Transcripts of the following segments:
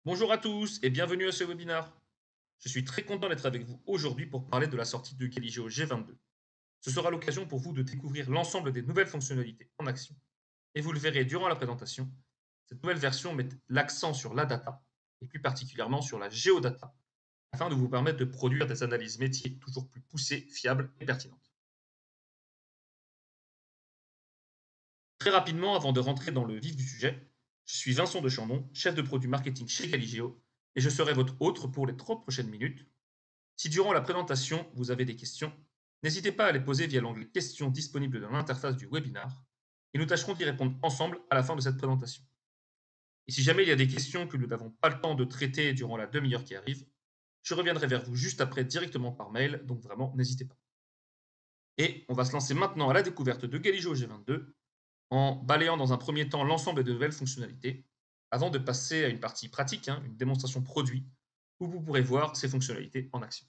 Bonjour à tous et bienvenue à ce webinaire. Je suis très content d'être avec vous aujourd'hui pour parler de la sortie de Galigeo G22. Ce sera l'occasion pour vous de découvrir l'ensemble des nouvelles fonctionnalités en action. Et vous le verrez durant la présentation, cette nouvelle version met l'accent sur la data, et plus particulièrement sur la géodata, afin de vous permettre de produire des analyses métiers toujours plus poussées, fiables et pertinentes. Très rapidement, avant de rentrer dans le vif du sujet, je suis Vincent de Chandon, chef de produit marketing chez Galigeo, et je serai votre hôte pour les 30 prochaines minutes. Si durant la présentation, vous avez des questions, n'hésitez pas à les poser via l'onglet questions disponible dans l'interface du webinar et nous tâcherons d'y répondre ensemble à la fin de cette présentation. Et si jamais il y a des questions que nous n'avons pas le temps de traiter durant la demi-heure qui arrive, je reviendrai vers vous juste après directement par mail, donc vraiment n'hésitez pas. Et on va se lancer maintenant à la découverte de Galigeo G22 en balayant dans un premier temps l'ensemble des nouvelles fonctionnalités avant de passer à une partie pratique, une démonstration produit, où vous pourrez voir ces fonctionnalités en action.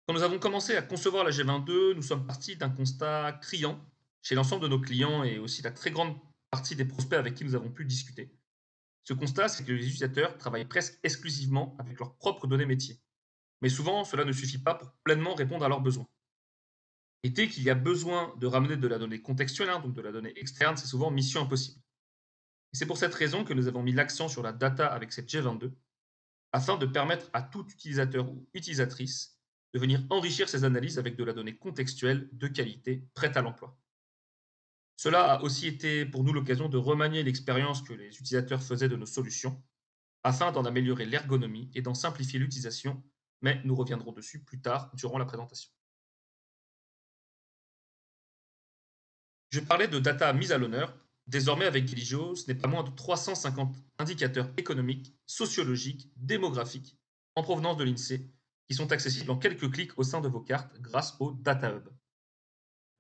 Quand nous avons commencé à concevoir la G22, nous sommes partis d'un constat criant chez l'ensemble de nos clients et aussi la très grande partie des prospects avec qui nous avons pu discuter. Ce constat, c'est que les utilisateurs travaillent presque exclusivement avec leurs propres données métiers. Mais souvent, cela ne suffit pas pour pleinement répondre à leurs besoins. Et dès qu'il y a besoin de ramener de la donnée contextuelle, donc de la donnée externe, c'est souvent mission impossible. Et c'est pour cette raison que nous avons mis l'accent sur la data avec cette G22, afin de permettre à tout utilisateur ou utilisatrice de venir enrichir ses analyses avec de la donnée contextuelle de qualité prête à l'emploi. Cela a aussi été pour nous l'occasion de remanier l'expérience que les utilisateurs faisaient de nos solutions afin d'en améliorer l'ergonomie et d'en simplifier l'utilisation, mais nous reviendrons dessus plus tard durant la présentation. Je parlais de data mise à l'honneur. Désormais, avec Giligio, ce n'est pas moins de 350 indicateurs économiques, sociologiques, démographiques, en provenance de l'INSEE, qui sont accessibles en quelques clics au sein de vos cartes grâce au Data Hub.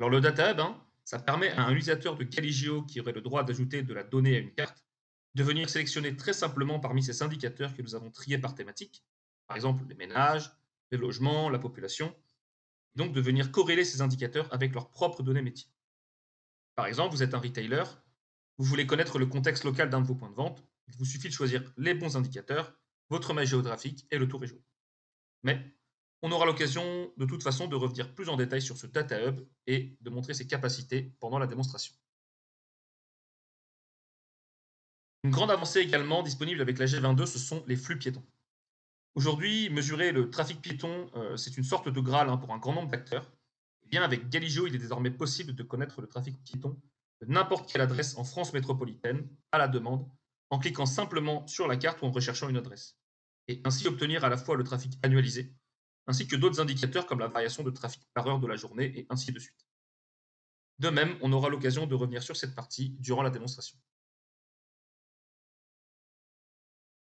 Alors le Data Hub, ça permet à un utilisateur de Galigio qui aurait le droit d'ajouter de la donnée à une carte de venir sélectionner très simplement parmi ces indicateurs que nous avons triés par thématique, par exemple les ménages, les logements, la population, et donc de venir corréler ces indicateurs avec leurs propres données métiers. Par exemple, vous êtes un retailer, vous voulez connaître le contexte local d'un de vos points de vente, il vous suffit de choisir les bons indicateurs, votre maille géographique et le taux régional. Mais on aura l'occasion de toute façon de revenir plus en détail sur ce Data Hub et de montrer ses capacités pendant la démonstration. Une grande avancée également disponible avec la G22, ce sont les flux piétons. Aujourd'hui, mesurer le trafic piéton, c'est une sorte de Graal pour un grand nombre d'acteurs. Eh bien, avec Galigio, il est désormais possible de connaître le trafic piéton de n'importe quelle adresse en France métropolitaine, à la demande, en cliquant simplement sur la carte ou en recherchant une adresse. Et ainsi obtenir à la fois le trafic annualisé, ainsi que d'autres indicateurs comme la variation de trafic par heure de la journée, et ainsi de suite. De même, on aura l'occasion de revenir sur cette partie durant la démonstration.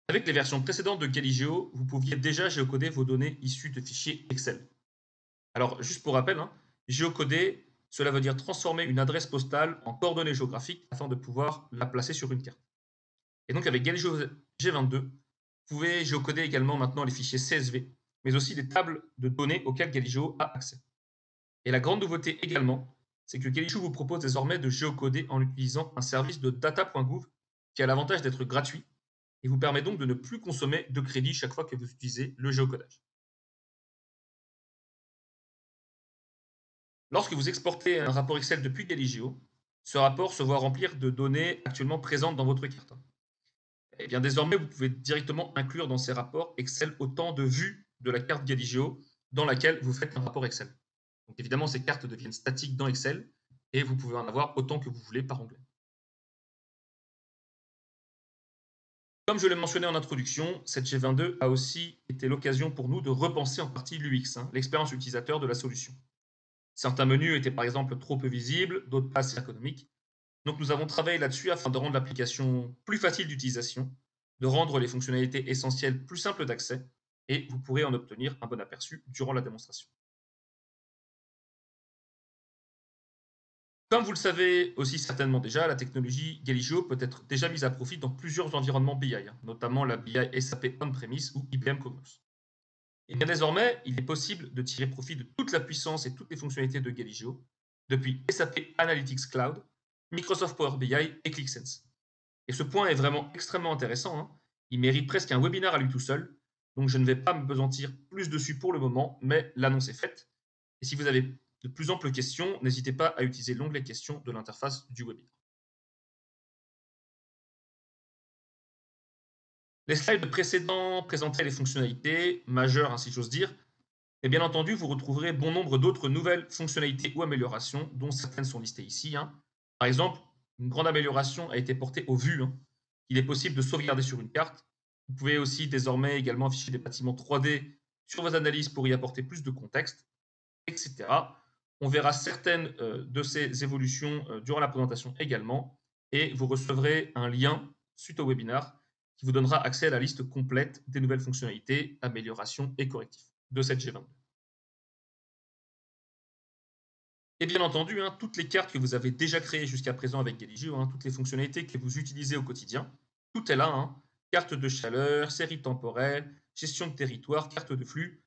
Avec les versions précédentes de Galigio, vous pouviez déjà géocoder vos données issues de fichiers Excel. Alors, juste pour rappel, géocoder, cela veut dire transformer une adresse postale en coordonnées géographiques afin de pouvoir la placer sur une carte. Et donc, avec Galigio G22, vous pouvez géocoder également maintenant les fichiers CSV, mais aussi les tables de données auxquelles Galigio a accès. Et la grande nouveauté également, c'est que Galigio vous propose désormais de géocoder en utilisant un service de data.gouv qui a l'avantage d'être gratuit et vous permet donc de ne plus consommer de crédit chaque fois que vous utilisez le géocodage. Lorsque vous exportez un rapport Excel depuis Galigio, ce rapport se voit remplir de données actuellement présentes dans votre carte. Et bien désormais, vous pouvez directement inclure dans ces rapports Excel autant de vues de la carte Galigio dans laquelle vous faites un rapport Excel. Donc évidemment, ces cartes deviennent statiques dans Excel et vous pouvez en avoir autant que vous voulez par onglet. Comme je l'ai mentionné en introduction, cette G22 a aussi été l'occasion pour nous de repenser en partie l'UX, l'expérience utilisateur de la solution. Certains menus étaient par exemple trop peu visibles, d'autres pas assez ergonomiques. Donc nous avons travaillé là-dessus afin de rendre l'application plus facile d'utilisation, de rendre les fonctionnalités essentielles plus simples d'accès, et vous pourrez en obtenir un bon aperçu durant la démonstration. Comme vous le savez aussi certainement déjà, la technologie Galigio peut être déjà mise à profit dans plusieurs environnements BI, notamment la BI SAP On-Premise ou IBM Cognos. Et bien désormais, il est possible de tirer profit de toute la puissance et toutes les fonctionnalités de Galigio depuis SAP Analytics Cloud, Microsoft Power BI et ClickSense. Et ce point est vraiment extrêmement intéressant, hein. Il mérite presque un webinaire à lui tout seul. Donc je ne vais pas me pesantir plus dessus pour le moment, mais l'annonce est faite. Et si vous avez de plus amples questions, n'hésitez pas à utiliser l'onglet questions de l'interface du webinaire. Les slides précédents présentaient les fonctionnalités majeures, si j'ose dire, et bien entendu, vous retrouverez bon nombre d'autres nouvelles fonctionnalités ou améliorations, dont certaines sont listées ici, hein. Par exemple, une grande amélioration a été portée aux vues, hein. Il est possible de sauvegarder sur une carte. Vous pouvez aussi désormais également afficher des bâtiments 3D sur vos analyses pour y apporter plus de contexte, etc. On verra certaines de ces évolutions durant la présentation également, et vous recevrez un lien suite au webinaire qui vous donnera accès à la liste complète des nouvelles fonctionnalités, améliorations et correctifs de cette G22. Et bien entendu, hein, toutes les cartes que vous avez déjà créées jusqu'à présent avec Galigio, hein, toutes les fonctionnalités que vous utilisez au quotidien, tout est là, hein. Carte de chaleur, série temporelle, gestion de territoire, carte de flux,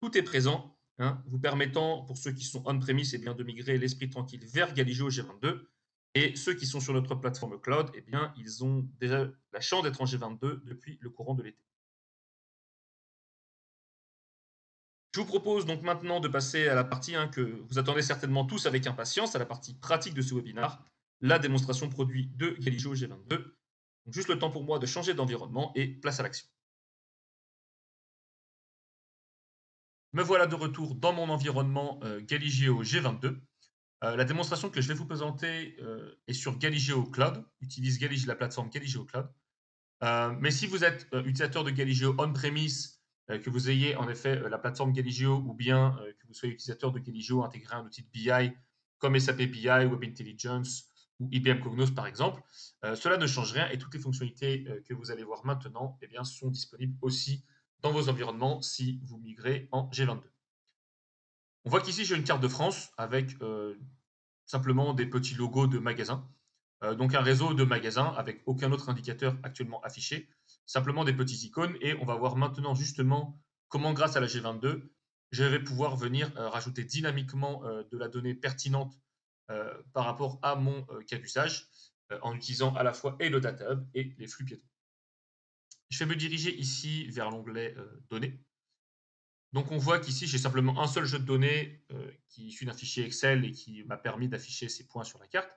tout est présent, hein, vous permettant, pour ceux qui sont on-premise, eh bien, de migrer l'esprit tranquille vers Galigio G22. Et ceux qui sont sur notre plateforme cloud, eh bien, ils ont déjà la chance d'être en G22 depuis le courant de l'été. Je vous propose donc maintenant de passer à la partie, hein, que vous attendez certainement tous avec impatience, à la partie pratique de ce webinaire, la démonstration produit de Galigio G22. Donc juste le temps pour moi de changer d'environnement et place à l'action. Me voilà de retour dans mon environnement Galigio G22. La démonstration que je vais vous présenter est sur Galigio Cloud, utilise la plateforme Galigio Cloud. Mais si vous êtes utilisateur de Galigio on-premise, que vous ayez en effet la plateforme Galigio ou bien que vous soyez utilisateur de Galigio intégré à un outil de BI comme SAP BI, Web Intelligence ou IBM Cognos par exemple, cela ne change rien et toutes les fonctionnalités que vous allez voir maintenant eh bien, sont disponibles aussi dans vos environnements si vous migrez en G22. On voit qu'ici j'ai une carte de France avec simplement des petits logos de magasins. Donc un réseau de magasins avec aucun autre indicateur actuellement affiché, simplement des petites icônes et on va voir maintenant justement comment grâce à la G22, je vais pouvoir venir rajouter dynamiquement de la donnée pertinente par rapport à mon cas d'usage en utilisant à la fois et le Data Hub et les flux piétons. Je vais me diriger ici vers l'onglet Données. Donc on voit qu'ici j'ai simplement un seul jeu de données qui est issu d'un fichier Excel et qui m'a permis d'afficher ces points sur la carte.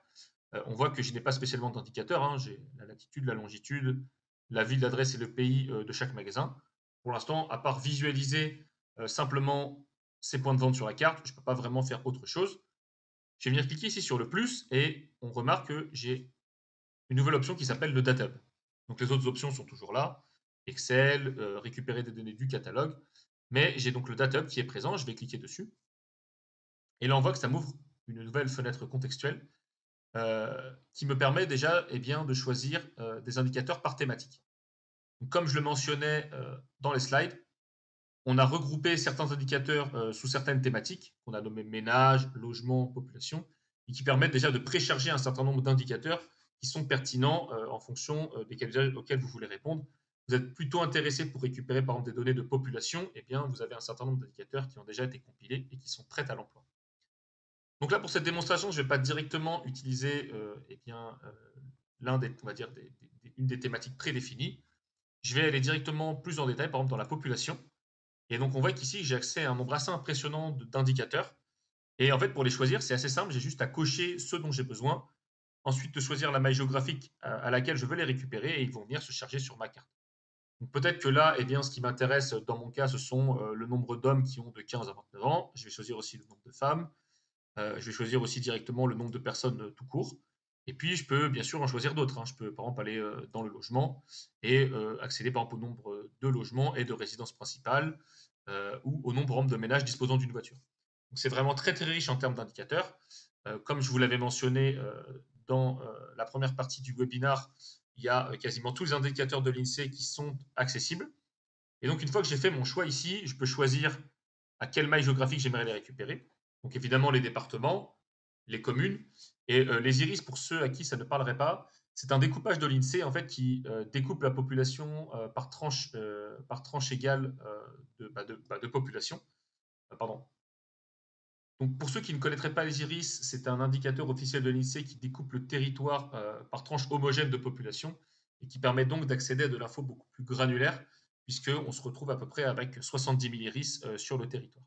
On voit que je n'ai pas spécialement d'indicateur, hein. J'ai la latitude, la longitude, la ville, l'adresse et le pays de chaque magasin. Pour l'instant, à part visualiser simplement ces points de vente sur la carte, je ne peux pas vraiment faire autre chose. Je vais venir cliquer ici sur le plus et on remarque que j'ai une nouvelle option qui s'appelle le Data Hub. Donc les autres options sont toujours là, Excel, récupérer des données du catalogue, mais j'ai donc le Data Hub qui est présent, je vais cliquer dessus. Et là, on voit que ça m'ouvre une nouvelle fenêtre contextuelle qui me permet déjà eh bien, de choisir des indicateurs par thématique. Donc, comme je le mentionnais dans les slides, on a regroupé certains indicateurs sous certaines thématiques, qu'on a nommé ménage, logement, population, et qui permettent déjà de précharger un certain nombre d'indicateurs qui sont pertinents en fonction des cas d'usage auxquels vous voulez répondre. Vous êtes plutôt intéressé pour récupérer par exemple des données de population, eh bien vous avez un certain nombre d'indicateurs qui ont déjà été compilés et qui sont prêts à l'emploi. Donc là, pour cette démonstration, je ne vais pas directement utiliser eh bien, on va dire une des thématiques prédéfinies. Je vais aller directement plus en détail, par exemple dans la population. Et donc, on voit qu'ici, j'ai accès à un nombre assez impressionnant d'indicateurs. Et en fait, pour les choisir, c'est assez simple. J'ai juste à cocher ceux dont j'ai besoin. Ensuite, de choisir la maille géographique à laquelle je veux les récupérer et ils vont venir se charger sur ma carte. Donc, peut-être que là, eh bien, ce qui m'intéresse dans mon cas, ce sont le nombre d'hommes qui ont de 15 à 29 ans. Je vais choisir aussi le nombre de femmes. Je vais choisir aussi directement le nombre de personnes tout court. Et puis, je peux bien sûr en choisir d'autres, hein. Je peux par exemple aller dans le logement et accéder par exemple au nombre de logements et de résidences principales ou au nombre de ménages disposant d'une voiture. Donc, c'est vraiment très très riche en termes d'indicateurs. Comme je vous l'avais mentionné dans la première partie du webinaire, il y a quasiment tous les indicateurs de l'INSEE qui sont accessibles. Et donc, une fois que j'ai fait mon choix ici, je peux choisir à quelle maille géographique j'aimerais les récupérer. Donc, évidemment, les départements, les communes et les iris, pour ceux à qui ça ne parlerait pas, c'est un découpage de l'INSEE en fait, qui découpe la population par tranche égale de population. Pardon. Donc, pour ceux qui ne connaîtraient pas les iris, c'est un indicateur officiel de l'INSEE qui découpe le territoire par tranche homogène de population. et qui permet donc d'accéder à de l'info beaucoup plus granulaire, puisqu'on se retrouve à peu près avec 70 000 iris sur le territoire.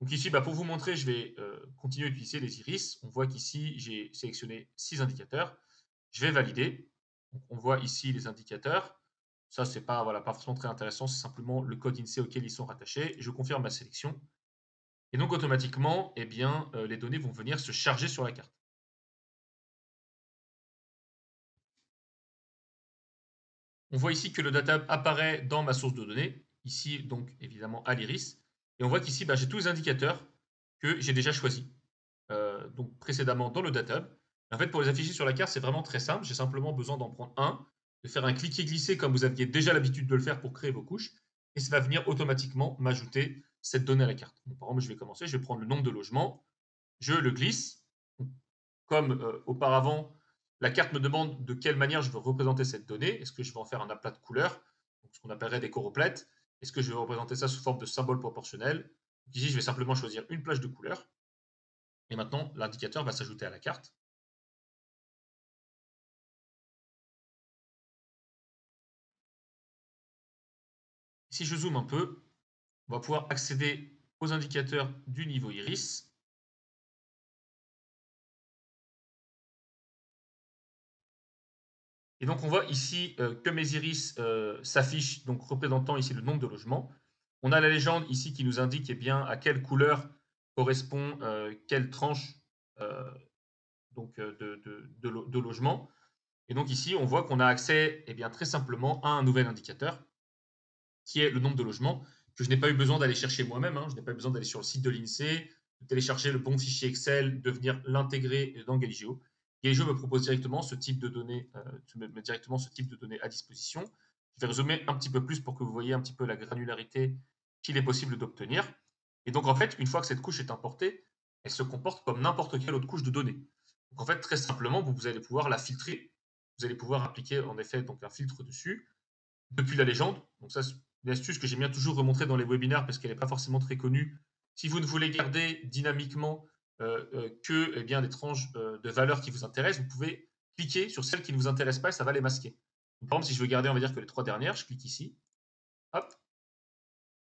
Donc ici, pour vous montrer, je vais continuer à utiliser les iris. On voit qu'ici, j'ai sélectionné 6 indicateurs. Je vais valider. Donc, on voit ici les indicateurs. Ça, c'est pas, voilà, pas forcément très intéressant, c'est simplement le code INSEE auquel ils sont rattachés. Je confirme ma sélection. Et donc, automatiquement, eh bien, les données vont venir se charger sur la carte. On voit ici que le data apparaît dans ma source de données, ici donc évidemment à l'iris, et on voit qu'ici j'ai tous les indicateurs que j'ai déjà choisis donc précédemment dans le data. En fait, pour les afficher sur la carte, c'est vraiment très simple. J'ai simplement besoin d'en prendre un, de faire un cliquer-glisser comme vous aviez déjà l'habitude de le faire pour créer vos couches, et ça va venir automatiquement m'ajouter cette donnée à la carte. Donc, par exemple, je vais commencer, je vais prendre le nombre de logements, je le glisse. Comme auparavant, la carte me demande de quelle manière je veux représenter cette donnée. Est-ce que je vais en faire un aplat de couleurs, donc ce qu'on appellerait des choroplètes? Est-ce que je vais représenter ça sous forme de symbole proportionnel? Donc ici, je vais simplement choisir une plage de couleurs. Et maintenant, l'indicateur va s'ajouter à la carte. Si je zoome un peu, on va pouvoir accéder aux indicateurs du niveau iris. Et donc on voit ici que mes iris s'affichent, donc représentant ici le nombre de logements. On a la légende ici qui nous indique bien à quelle couleur correspond quelle tranche donc, de logement. Et donc ici, on voit qu'on a accès bien, très simplement à un nouvel indicateur qui est le nombre de logements que je n'ai pas eu besoin d'aller chercher moi-même. Je n'ai pas eu besoin d'aller sur le site de l'INSEE, de télécharger le bon fichier Excel, de venir l'intégrer dans Galigeo. Galigeo me propose directement ce type de données, directement ce type de données à disposition. Je vais résumer un petit peu plus pour que vous voyez un petit peu la granularité qu'il est possible d'obtenir. Et donc en fait, une fois que cette couche est importée, elle se comporte comme n'importe quelle autre couche de données. Donc en fait, très simplement, vous allez pouvoir la filtrer. Vous allez pouvoir appliquer en effet donc un filtre dessus depuis la légende. Donc ça, c'est une astuce que j'aime bien toujours remontrer dans les webinaires parce qu'elle n'est pas forcément très connue. Si vous ne voulez garder dynamiquement que des tranches de valeurs qui vous intéressent, vous pouvez cliquer sur celles qui ne vous intéressent pas et ça va les masquer. Donc, par exemple, si je veux garder, on va dire que les 3 dernières, je clique ici, hop,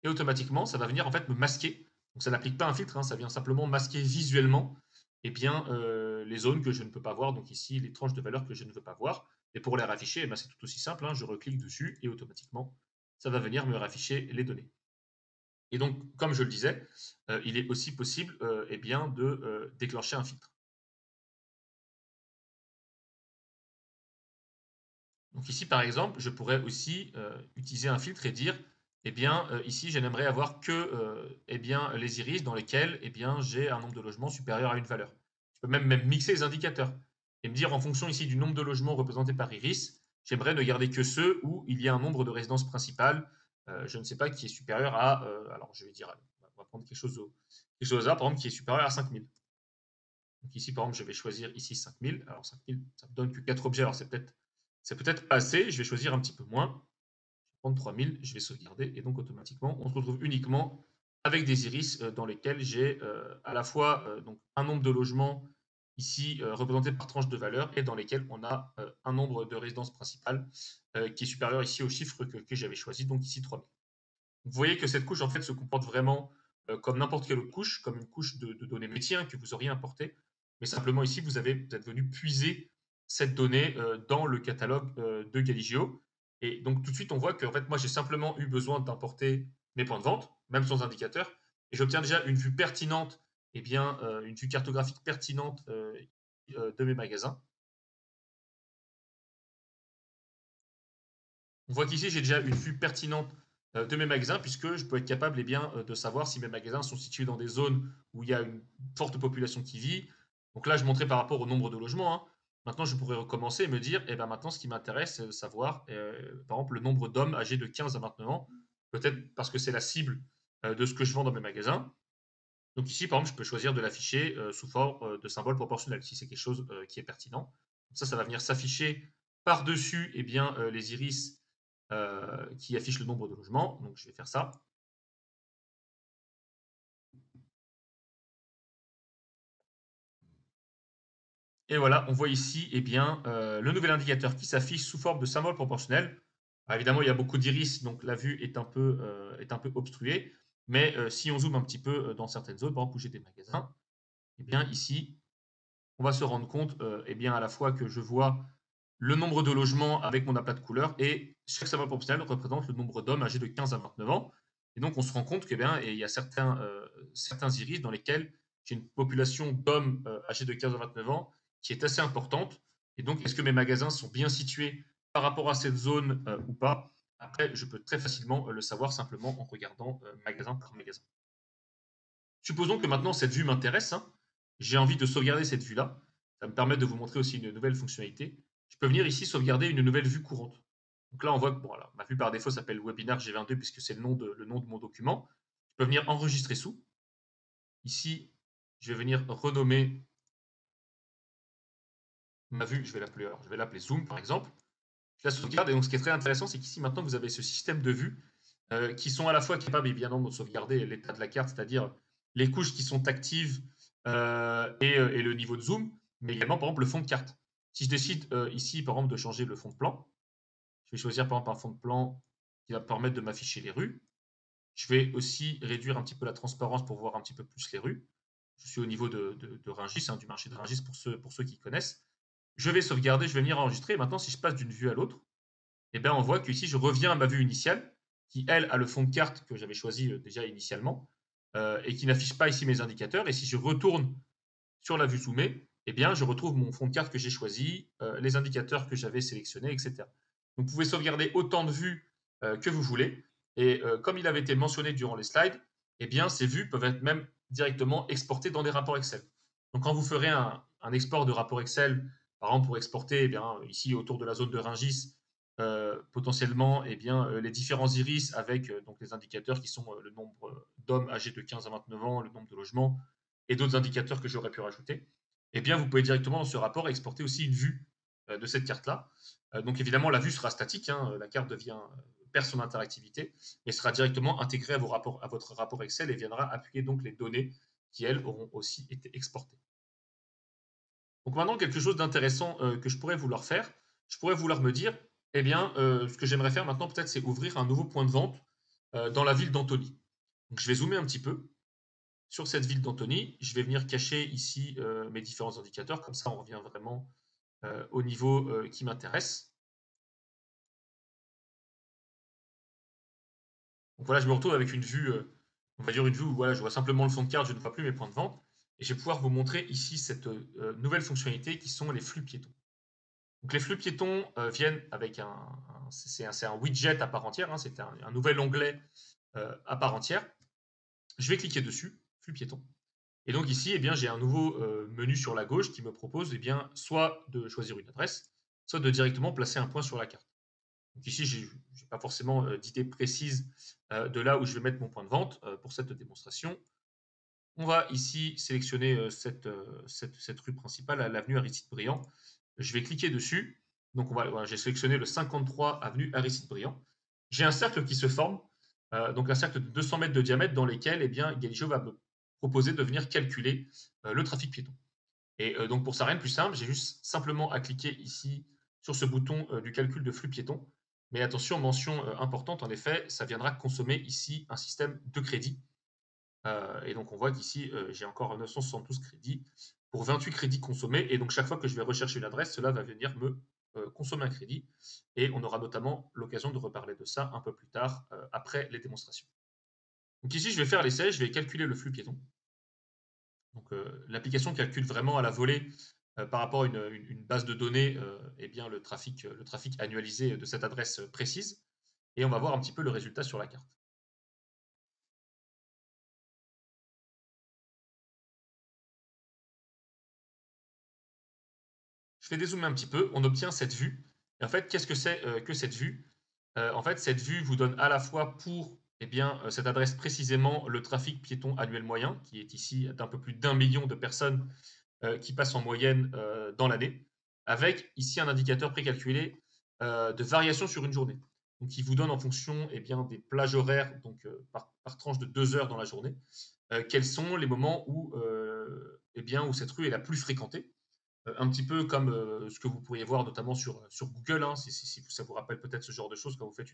et automatiquement, ça va venir en fait me masquer. Donc ça n'applique pas un filtre, ça vient simplement masquer visuellement les zones que je ne peux pas voir. Donc ici, les tranches de valeurs que je ne veux pas voir. Et pour les rafficher, c'est tout aussi simple. Je reclique dessus et automatiquement, ça va venir me rafficher les données. Et donc, comme je le disais, il est aussi possible de déclencher un filtre. Donc ici, par exemple, je pourrais aussi utiliser un filtre et dire, ici, je n'aimerais avoir que les iris dans lesquels j'ai un nombre de logements supérieur à une valeur. Je peux même mixer les indicateurs et me dire, en fonction ici du nombre de logements représentés par iris, j'aimerais ne garder que ceux où il y a un nombre de résidences principales, je ne sais pas, qui est supérieur à, alors je vais dire, on va prendre quelque chose au hasard, par exemple, qui est supérieur à 5000. Donc ici, par exemple, je vais choisir ici 5000. Alors 5000, ça me donne que 4 objets. Alors c'est peut-être pas assez. Je vais choisir un petit peu moins. Je vais prendre 3000. Je vais sauvegarder. Et donc automatiquement, on se retrouve uniquement avec des iris dans lesquels j'ai à la fois donc un nombre de logements ici représentés par tranche de valeur et dans lesquels on a un nombre de résidences principales qui est supérieur ici au chiffre que j'avais choisi, donc ici 3000. Vous voyez que cette couche en fait se comporte vraiment comme n'importe quelle autre couche, comme une couche de données métiers que vous auriez importée. Mais simplement ici, vous êtes venu puiser cette donnée dans le catalogue de Galigio. Et donc tout de suite, on voit que en fait, moi, j'ai simplement eu besoin d'importer mes points de vente, même sans indicateur. Et j'obtiens déjà une vue pertinente, une vue cartographique pertinente de mes magasins. On voit qu'ici, j'ai déjà une vue pertinente de mes magasins, puisque je peux être capable de savoir si mes magasins sont situés dans des zones où il y a une forte population qui vit. Donc là, je montrais par rapport au nombre de logements. Maintenant, je pourrais recommencer et me dire, maintenant, ce qui m'intéresse, c'est de savoir, par exemple, le nombre d'hommes âgés de 15 à 29 ans, peut-être parce que c'est la cible de ce que je vends dans mes magasins. Donc ici, par exemple, je peux choisir de l'afficher sous forme de symbole proportionnel, si c'est quelque chose qui est pertinent. Ça va venir s'afficher par-dessus les iris qui affichent le nombre de logements. Donc je vais faire ça. Et voilà, on voit ici le nouvel indicateur qui s'affiche sous forme de symbole proportionnel. Alors évidemment, il y a beaucoup d'iris, donc la vue est un peu obstruée. Mais si on zoome un petit peu dans certaines zones, par exemple où j'ai des magasins, et bien ici, on va se rendre compte à la fois que je vois le nombre de logements avec mon aplat de couleurs et chaque symbole proportionnel représente le nombre d'hommes âgés de 15 à 29 ans. Et donc on se rend compte qu'il y a certains iris dans lesquels j'ai une population d'hommes âgés de 15 à 29 ans qui est assez importante. Et donc est-ce que mes magasins sont bien situés par rapport à cette zone ou pas? Après, je peux très facilement le savoir simplement en regardant magasin par magasin. Supposons que maintenant cette vue m'intéresse, hein. J'ai envie de sauvegarder cette vue-là. Ça me permet de vous montrer aussi une nouvelle fonctionnalité. Je peux venir ici sauvegarder une nouvelle vue courante. Donc là, on voit que bon, alors, ma vue par défaut s'appelle Webinar G22 puisque c'est le nom de mon document. Je peux venir enregistrer sous. Ici, je vais venir renommer ma vue. Je vais l'appeler Zoom par exemple. Je la sauvegarde et donc ce qui est très intéressant, c'est qu'ici maintenant vous avez ce système de vues qui sont à la fois capables évidemment de sauvegarder l'état de la carte, c'est-à-dire les couches qui sont actives et le niveau de zoom, mais également par exemple le fond de carte. Si je décide ici par exemple de changer le fond de plan, je vais choisir par exemple un fond de plan qui va permettre de m'afficher les rues. Je vais aussi réduire un petit peu la transparence pour voir un petit peu plus les rues. Je suis au niveau de Rungis, hein, du marché de Rungis pour ceux qui connaissent. Je vais sauvegarder, je vais venir enregistrer. Et maintenant, si je passe d'une vue à l'autre, eh bien, on voit qu'ici, je reviens à ma vue initiale, qui, elle, a le fond de carte que j'avais choisi déjà initialement, et qui n'affiche pas ici mes indicateurs. Et si je retourne sur la vue zoomée, eh bien, je retrouve mon fond de carte que j'ai choisi, les indicateurs que j'avais sélectionnés, etc. Donc, vous pouvez sauvegarder autant de vues que vous voulez. Et comme il avait été mentionné durant les slides, eh bien, ces vues peuvent être même directement exportées dans des rapports Excel. Donc, quand vous ferez un export de rapport Excel, par exemple pour exporter ici autour de la zone de Rungis, potentiellement les différents iris avec donc les indicateurs qui sont le nombre d'hommes âgés de 15 à 29 ans, le nombre de logements et d'autres indicateurs que j'aurais pu rajouter, eh bien, vous pouvez directement dans ce rapport exporter aussi une vue de cette carte-là. Donc évidemment, la vue sera statique, hein, la carte perd son interactivité, mais sera directement intégrée à votre rapport Excel et viendra appuyer donc les données qui, elles, auront aussi été exportées. Donc maintenant, quelque chose d'intéressant que je pourrais vouloir faire, je pourrais vouloir me dire, ce que j'aimerais faire maintenant, peut-être, c'est ouvrir un nouveau point de vente dans la ville d'Antony. Donc je vais zoomer un petit peu sur cette ville d'Antony. Je vais venir cacher ici mes différents indicateurs, comme ça on revient vraiment au niveau qui m'intéresse. Donc voilà, je me retrouve avec une vue, on va dire une vue où voilà, je vois simplement le fond de carte, je ne vois plus mes points de vente. Et je vais pouvoir vous montrer ici cette nouvelle fonctionnalité qui sont les flux piétons. Donc les flux piétons viennent avec c'est un widget à part entière, hein, c'est un nouvel onglet à part entière. Je vais cliquer dessus, flux piétons. Et donc ici, j'ai un nouveau menu sur la gauche qui me propose soit de choisir une adresse, soit de directement placer un point sur la carte. Donc ici, je n'ai pas forcément d'idée précise de là où je vais mettre mon point de vente pour cette démonstration. On va ici sélectionner cette rue principale, l'avenue Aristide Briand. Je vais cliquer dessus. Donc voilà, j'ai sélectionné le 53 avenue Aristide Briand. J'ai un cercle qui se forme, donc un cercle de 200 mètres de diamètre dans lequel Galigio va me proposer de venir calculer le trafic piéton. Et donc pour ça, rien de plus simple, j'ai juste simplement à cliquer ici sur ce bouton du calcul de flux piéton. Mais attention, mention importante, en effet, ça viendra consommer ici un système de crédit. Et donc on voit qu'ici, j'ai encore 972 crédits pour 28 crédits consommés. Et donc chaque fois que je vais rechercher une adresse, cela va venir me consommer un crédit. Et on aura notamment l'occasion de reparler de ça un peu plus tard après les démonstrations. Donc ici, je vais faire l'essai, je vais calculer le flux piéton. Donc l'application calcule vraiment à la volée par rapport à une base de données le trafic annualisé de cette adresse précise. Et on va voir un petit peu le résultat sur la carte. Je vais dézoomer un petit peu, on obtient cette vue. Et en fait, qu'est-ce que c'est que cette vue? En fait, cette vue vous donne à la fois pour cette adresse précisément le trafic piéton annuel moyen, qui est ici d'un peu plus d'1 million de personnes qui passent en moyenne dans l'année, avec ici un indicateur précalculé de variation sur une journée. Donc, il vous donne en fonction des plages horaires, donc par tranche de 2 heures dans la journée, quels sont les moments où cette rue est la plus fréquentée. un petit peu comme ce que vous pourriez voir notamment sur Google, hein, si ça vous rappelle peut-être ce genre de choses quand vous faites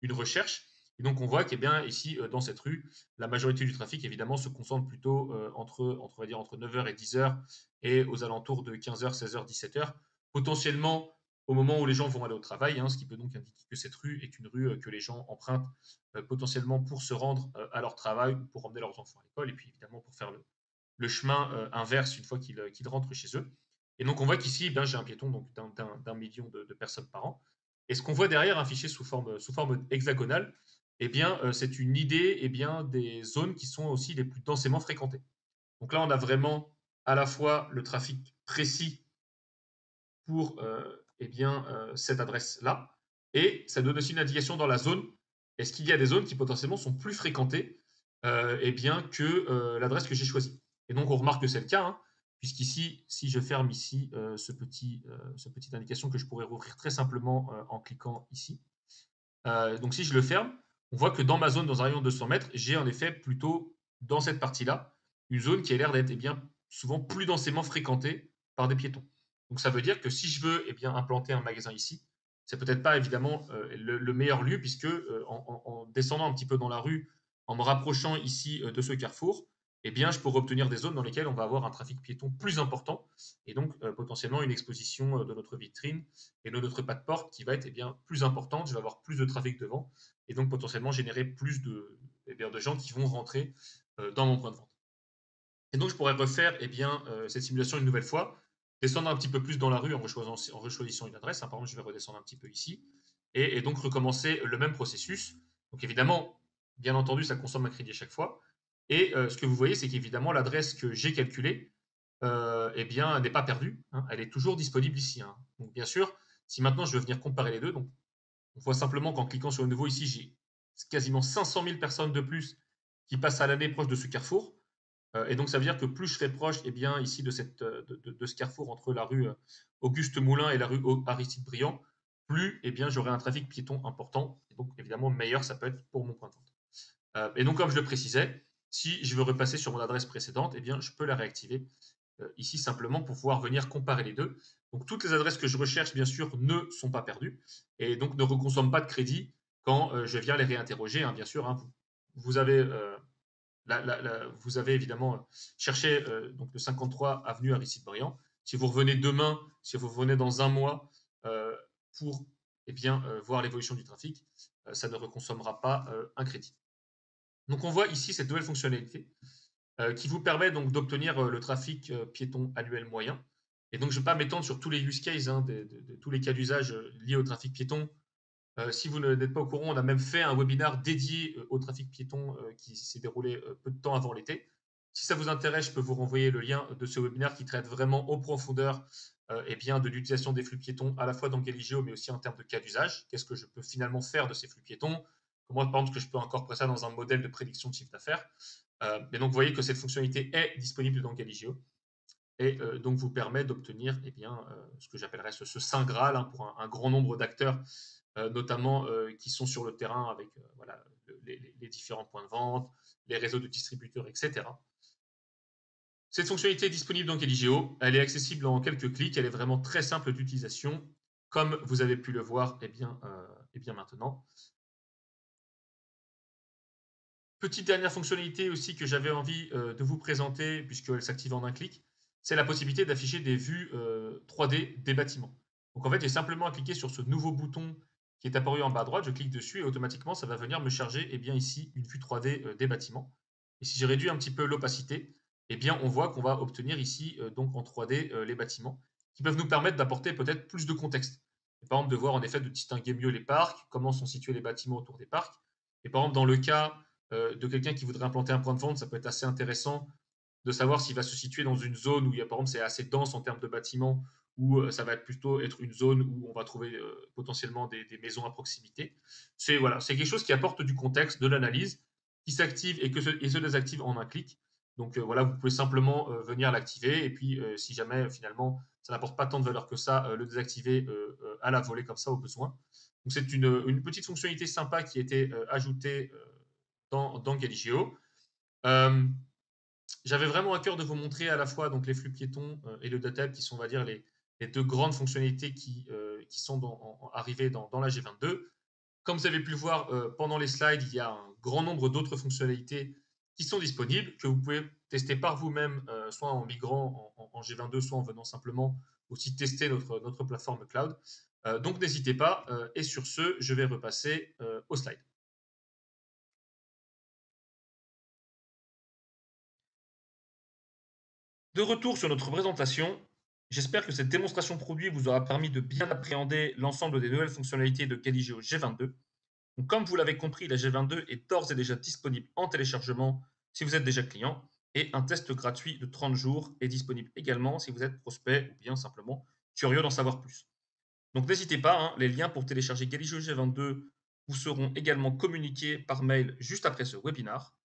une recherche. Et donc on voit qu'eh bien ici dans cette rue, la majorité du trafic évidemment se concentre plutôt on va dire entre 9h et 10h et aux alentours de 15h, 16h, 17h, potentiellement au moment où les gens vont aller au travail, hein, ce qui peut donc indiquer que cette rue est une rue que les gens empruntent potentiellement pour se rendre à leur travail ou pour emmener leurs enfants à l'école et puis évidemment pour faire le chemin inverse une fois qu'ils rentrent chez eux. Et donc on voit qu'ici, eh j'ai un piéton donc d'un million de personnes par an. Et ce qu'on voit derrière, affiché sous forme hexagonale, eh bien, c'est une idée des zones qui sont aussi les plus densément fréquentées. Donc là, on a vraiment à la fois le trafic précis pour cette adresse-là, et ça donne aussi une indication dans la zone. Est-ce qu'il y a des zones qui potentiellement sont plus fréquentées que l'adresse que j'ai choisie. Et donc on remarque que c'est le cas, hein, puisqu'ici, si je ferme ici ce petite indication que je pourrais rouvrir très simplement en cliquant ici, donc si je le ferme, on voit que dans ma zone, dans un rayon de 200 mètres, j'ai en effet plutôt dans cette partie-là une zone qui a l'air d'être souvent plus densément fréquentée par des piétons. Donc ça veut dire que si je veux implanter un magasin ici, c'est peut-être pas évidemment le meilleur lieu puisque en descendant un petit peu dans la rue, en me rapprochant ici de ce carrefour, je pourrais obtenir des zones dans lesquelles on va avoir un trafic piéton plus important et donc potentiellement une exposition de notre vitrine et de notre pas de porte qui va être plus importante. Je vais avoir plus de trafic devant et donc potentiellement générer plus de gens qui vont rentrer dans mon point de vente. Et donc je pourrais refaire cette simulation une nouvelle fois, descendre un petit peu plus dans la rue en rechoisissant une adresse. Par exemple, je vais redescendre un petit peu ici et donc recommencer le même processus. Donc évidemment, bien entendu, ça consomme un crédit à chaque fois. Et ce que vous voyez, c'est qu'évidemment, l'adresse que j'ai calculée n'est pas perdue, hein. Elle est toujours disponible ici, hein. Donc bien sûr, si maintenant je veux venir comparer les deux, donc on voit simplement qu'en cliquant sur le nouveau ici, j'ai quasiment 500 000 personnes de plus qui passent à l'année proche de ce carrefour. Et donc ça veut dire que plus je serai proche ici de ce carrefour entre la rue Auguste Moulin et la rue Aristide Briand, plus j'aurai un trafic piéton important. Et donc évidemment, meilleur ça peut être pour mon point de vente. Et donc comme je le précisais, si je veux repasser sur mon adresse précédente, je peux la réactiver ici simplement pour pouvoir venir comparer les deux. Donc toutes les adresses que je recherche, bien sûr, ne sont pas perdues et donc ne reconsomment pas de crédit quand je viens les réinterroger, hein, bien sûr, hein. Vous avez, vous avez évidemment cherché donc le 53 avenue Aristide Briand. Si vous revenez demain, si vous revenez dans un mois euh, pour voir l'évolution du trafic, ça ne reconsommera pas un crédit. Donc on voit ici cette nouvelle fonctionnalité qui vous permet donc d'obtenir le trafic piéton annuel moyen. Et donc je ne vais pas m'étendre sur tous les use cases, hein, de tous les cas d'usage liés au trafic piéton. Si vous n'êtes pas au courant, on a même fait un webinaire dédié au trafic piéton qui s'est déroulé peu de temps avant l'été. Si ça vous intéresse, je peux vous renvoyer le lien de ce webinaire qui traite vraiment en profondeur de l'utilisation des flux piétons à la fois dans Galigeo mais aussi en termes de cas d'usage. Qu'est-ce que je peux finalement faire de ces flux piétons? Comment par exemple que je peux incorporer ça dans un modèle de prédiction de chiffre d'affaires? Et donc vous voyez que cette fonctionnalité est disponible dans Galigeo et donc vous permet d'obtenir ce que j'appellerais ce saint graal, hein, pour un grand nombre d'acteurs, notamment qui sont sur le terrain avec voilà, les différents points de vente, les réseaux de distributeurs, etc. Cette fonctionnalité est disponible dans Galigeo, elle est accessible en quelques clics, elle est vraiment très simple d'utilisation, comme vous avez pu le voir maintenant. Petite dernière fonctionnalité aussi que j'avais envie de vous présenter, puisqu'elle s'active en un clic, c'est la possibilité d'afficher des vues 3D des bâtiments. Donc en fait, j'ai simplement à cliquer sur ce nouveau bouton qui est apparu en bas à droite, je clique dessus et automatiquement, ça va venir me charger ici une vue 3D des bâtiments. Et si j'ai réduit un petit peu l'opacité, on voit qu'on va obtenir ici donc en 3D les bâtiments, qui peuvent nous permettre d'apporter peut-être plus de contexte. Et par exemple, de voir en effet de distinguer mieux les parcs, comment sont situés les bâtiments autour des parcs. Et par exemple, dans le cas de quelqu'un qui voudrait implanter un point de vente, ça peut être assez intéressant de savoir s'il va se situer dans une zone où il y a, par exemple, c'est assez dense en termes de bâtiments, ou ça va plutôt être une zone où on va trouver potentiellement des maisons à proximité. C'est voilà, c'est quelque chose qui apporte du contexte, de l'analyse, qui s'active et se désactive en un clic. Donc voilà, vous pouvez simplement venir l'activer et puis si jamais finalement ça n'apporte pas tant de valeur que ça, le désactiver à la volée comme ça au besoin. Donc c'est une petite fonctionnalité sympa qui a été ajoutée dans Galigeo. Euh, J'avais vraiment à cœur de vous montrer à la fois donc, les flux piétons et le data hub qui sont, on va dire, les deux grandes fonctionnalités qui sont arrivées dans la G22. Comme vous avez pu le voir pendant les slides, il y a un grand nombre d'autres fonctionnalités qui sont disponibles, que vous pouvez tester par vous-même, soit en migrant en G22, soit en venant simplement aussi tester notre plateforme cloud. Donc n'hésitez pas. Et sur ce, je vais repasser au slide. De retour sur notre présentation, j'espère que cette démonstration produit vous aura permis de bien appréhender l'ensemble des nouvelles fonctionnalités de Galigeo G22. Donc, comme vous l'avez compris, la G22 est d'ores et déjà disponible en téléchargement si vous êtes déjà client et un test gratuit de 30 jours est disponible également si vous êtes prospect ou bien simplement curieux d'en savoir plus. Donc n'hésitez pas, hein, les liens pour télécharger Galigeo G22 vous seront également communiqués par mail juste après ce webinar.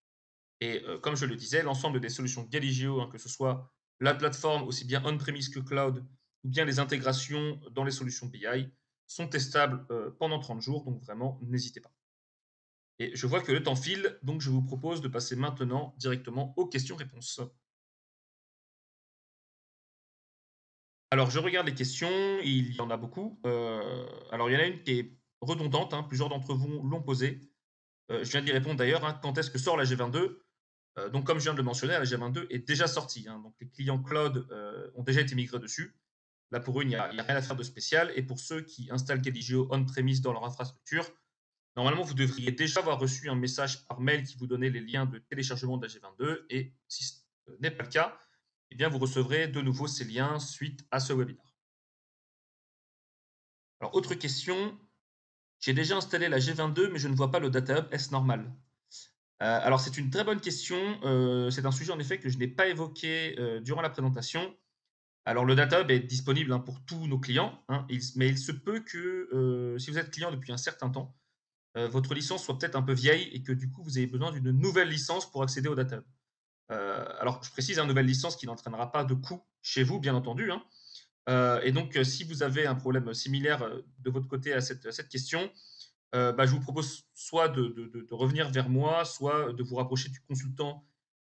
Et comme je le disais, l'ensemble des solutions Galigeo, hein, que ce soit la plateforme aussi bien on-premise que cloud, ou bien les intégrations dans les solutions BI, sont testables pendant 30 jours, donc vraiment, n'hésitez pas. Et je vois que le temps file, donc je vous propose de passer maintenant directement aux questions-réponses. Alors, je regarde les questions, il y en a beaucoup. Alors, il y en a une qui est redondante, hein, plusieurs d'entre vous l'ont posée. Je viens d'y répondre d'ailleurs, hein, quand est-ce que sort la G22? Donc, comme je viens de le mentionner, la G22 est déjà sortie, hein, donc les clients cloud ont déjà été migrés dessus. Là, pour eux, il n'y a rien à faire de spécial. Et pour ceux qui installent Galigeo on-premise dans leur infrastructure, normalement, vous devriez déjà avoir reçu un message par mail qui vous donnait les liens de téléchargement de la G22. Et si ce n'est pas le cas, eh bien, vous recevrez de nouveau ces liens suite à ce webinaire. Alors, autre question. J'ai déjà installé la G22, mais je ne vois pas le Data Hub. Est-ce normal? Alors, c'est une très bonne question. C'est un sujet, en effet, que je n'ai pas évoqué durant la présentation. Alors, le Data Hub est disponible, hein, pour tous nos clients, hein, mais il se peut que, si vous êtes client depuis un certain temps, votre licence soit peut-être un peu vieille et que du coup, vous avez besoin d'une nouvelle licence pour accéder au Data Hub. Alors, je précise, une nouvelle licence qui n'entraînera pas de coût chez vous, bien entendu, hein. Et donc, si vous avez un problème similaire de votre côté à cette question, bah, je vous propose soit de revenir vers moi, soit de vous rapprocher du consultant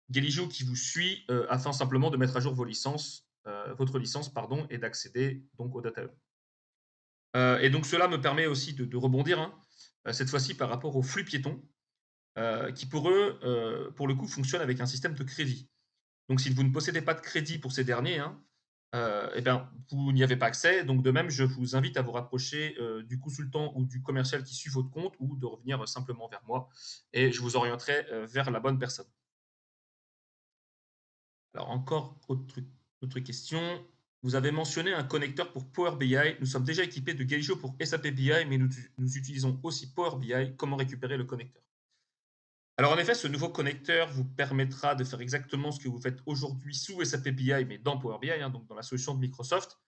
Galigio qui vous suit afin simplement de mettre à jour votre licence pardon, et d'accéder donc au Data Hub. Et donc cela me permet aussi de rebondir, hein, cette fois-ci par rapport aux flux piétons, qui pour eux, pour le coup, fonctionnent avec un système de crédit. Donc si vous ne possédez pas de crédit pour ces derniers, hein, eh bien, vous n'y avez pas accès. Donc de même, je vous invite à vous rapprocher du consultant ou du commercial qui suit votre compte ou de revenir simplement vers moi et je vous orienterai vers la bonne personne. Alors encore autre question. Vous avez mentionné un connecteur pour Power BI. Nous sommes déjà équipés de Galigio pour SAP BI, mais nous utilisons aussi Power BI. Comment récupérer le connecteur? Alors en effet, ce nouveau connecteur vous permettra de faire exactement ce que vous faites aujourd'hui sous SAP BI, mais dans Power BI, hein, donc dans la solution de Microsoft.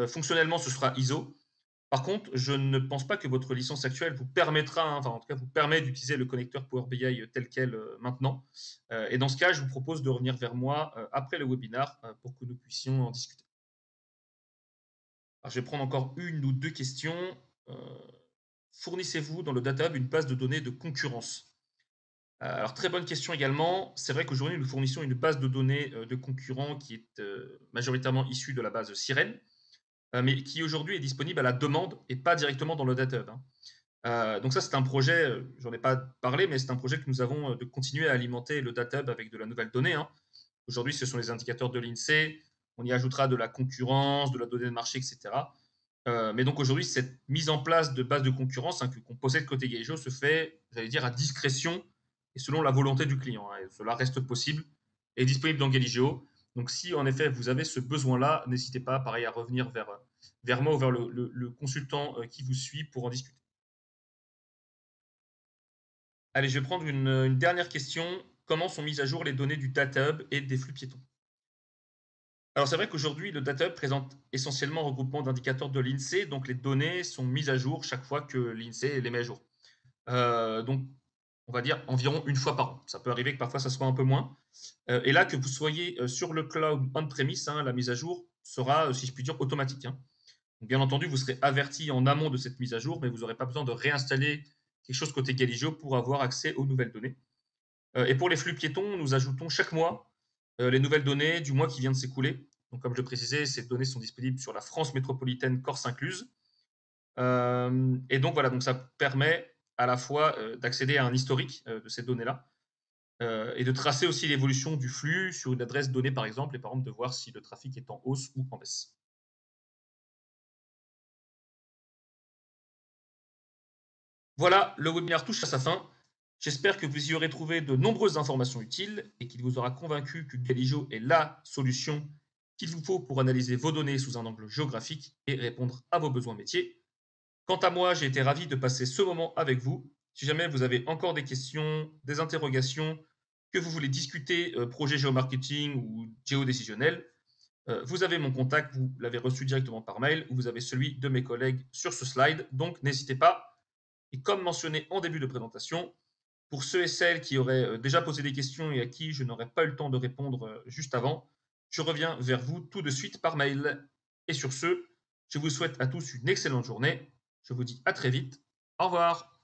Fonctionnellement, ce sera ISO. Par contre, je ne pense pas que votre licence actuelle vous permettra, hein, enfin en tout cas vous permet d'utiliser le connecteur Power BI tel quel maintenant. Et dans ce cas, je vous propose de revenir vers moi après le webinar pour que nous puissions en discuter. Alors, je vais prendre encore une ou deux questions. Euh, Fournissez-vous dans le Data Hub une base de données de concurrence? Alors, très bonne question également. C'est vrai qu'aujourd'hui, nous fournissons une base de données de concurrents qui est majoritairement issue de la base Sirène, mais qui aujourd'hui est disponible à la demande et pas directement dans le Data Hub, hein. Donc ça, c'est un projet, j'en ai pas parlé, mais c'est un projet que nous avons de continuer à alimenter le Data Hub avec de la nouvelle donnée, hein. Aujourd'hui, ce sont les indicateurs de l'INSEE. On y ajoutera de la concurrence, de la donnée de marché, etc. Mais donc aujourd'hui, cette mise en place de base de concurrence, hein, qu'on possède côté Galigio se fait, j'allais dire, à discrétion et selon la volonté du client, hein, et cela reste possible et disponible dans Galigio. Donc si en effet vous avez ce besoin-là, n'hésitez pas, pareil, à revenir vers moi ou vers le consultant qui vous suit pour en discuter. Allez, je vais prendre une dernière question. Comment sont mises à jour les données du Data Hub et des flux piétons? Alors c'est vrai qu'aujourd'hui, le Data Hub présente essentiellement un regroupement d'indicateurs de l'INSEE, donc les données sont mises à jour chaque fois que l'INSEE les met à jour. Donc, on va dire environ une fois par an. Ça peut arriver que parfois ça soit un peu moins. Et là, que vous soyez sur le cloud on-premise, hein, la mise à jour sera, si je puis dire, automatique, hein. Donc, bien entendu, vous serez averti en amont de cette mise à jour, mais vous n'aurez pas besoin de réinstaller quelque chose côté Galigio pour avoir accès aux nouvelles données. Et pour les flux piétons, nous ajoutons chaque mois les nouvelles données du mois qui vient de s'écouler. Donc, comme je le précisais, ces données sont disponibles sur la France métropolitaine, Corse incluse. Et donc, voilà, donc ça permet à la fois d'accéder à un historique de ces données-là et de tracer aussi l'évolution du flux sur une adresse donnée, par exemple, et par exemple de voir si le trafic est en hausse ou en baisse. Voilà, le webinaire touche à sa fin. J'espère que vous y aurez trouvé de nombreuses informations utiles et qu'il vous aura convaincu que Galigio est la solution qu'il vous faut pour analyser vos données sous un angle géographique et répondre à vos besoins métiers. Quant à moi, j'ai été ravi de passer ce moment avec vous. Si jamais vous avez encore des questions, des interrogations, que vous voulez discuter projet géomarketing ou géodécisionnel, vous avez mon contact, vous l'avez reçu directement par mail ou vous avez celui de mes collègues sur ce slide. Donc n'hésitez pas. Et comme mentionné en début de présentation, pour ceux et celles qui auraient déjà posé des questions et à qui je n'aurais pas eu le temps de répondre juste avant, je reviens vers vous tout de suite par mail. Et sur ce, je vous souhaite à tous une excellente journée. Je vous dis à très vite. Au revoir.